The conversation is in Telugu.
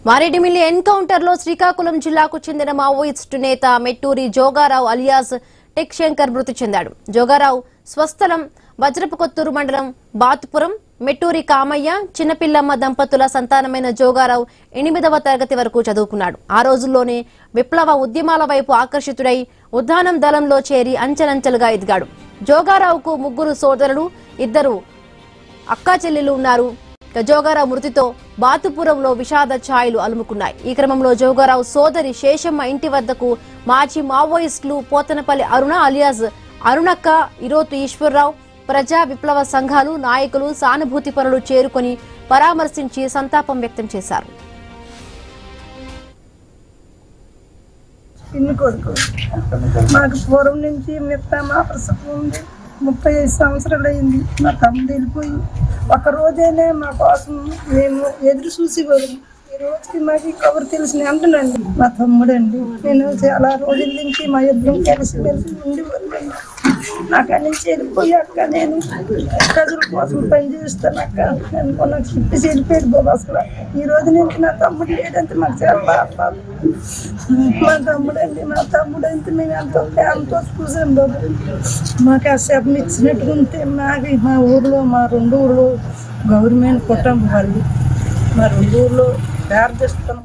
మారేడుమిల్లి ఎన్కౌంటర్ లో శ్రీకాకుళం జిల్లాకు చెందిన మావోయిస్టు నేత మెట్టూరి జోగారావు అలియాస్ టెక్ శంకర్ మృతి చెందాడు. జోగారావు స్వస్థలం వజ్రపుకొత్తూరు మండలం బాతుపురం. మెట్టూరి కామయ్య, చిన్నపిల్లమ్మ దంపతుల సంతానమైన జోగారావు 8వ తరగతి వరకు చదువుకున్నాడు. ఆ రోజుల్లోనే విప్లవ ఉద్యమాల వైపు ఆకర్షితుడై ఉద్దానం దళంలో చేరి అంచెలంచెలుగా ఎదిగాడు. జోగారావుకు 3 సోదరులు, 2 అక్కా చెల్లెలు ఉన్నారు. జోగారావు మృతితో బాతుపురంలో విషాద ఛాయలు అలుముకున్నాయి. ఈ క్రమంలో జోగారావు సోదరి శేషమ్మ ఇంటి వద్దకు మాజీ మావోయిస్టులు పోతనపల్లి అరుణ అలియాస్ అరుణక్క, ఇరోతు ఈశ్వరరావు, ప్రజా విప్లవ సంఘాలు నాయకులు, సానుభూతి పరులు చేరుకొని పరామర్శించి సంతాపం వ్యక్తం చేశారు. మాకు పూర్వం నుంచి మా ప్రసవం ఉంది. 35 సంవత్సరాలు అయింది. మా తమ్ముడు వెళ్ళిపోయి ఒక్కరోజైనా మా కోసం మేము ఎదురు చూసేవాళ్ళం. ఈ రోజుకి మాకు కబురు తెలిసిన అంటున్నాండి మా తమ్ముడు అండి. నేను చాలా రోజుల నుంచి మా ఇద్దరం కలిసి ఉండేవాళ్ళం. నాకు అన్ని నుంచి వెళ్ళిపోయి అక్క నేను ప్రజల కోసం పనిచేస్తాను అక్క అనుకో నాకు చెప్పేసి వెళ్ళిపోయాడు బాబు. అసలు ఈ రోజు నుంచి నా తమ్ముడు లేదంటే మాకు చాలా బాధ. మా తమ్ముడు అండి, మా తమ్ముడు అంటే మేము ఎంతో ప్రేమతో చూసాం బాబు. మాకు ఆ శబ్దం ఇచ్చినట్టుగా ఉంటే మాకు మా ఊర్లో మా 2 ఊర్లో గవర్నమెంట్ కుటుంబం వాళ్ళు మా 2 ఊర్లో ప్రార్థిస్తాం.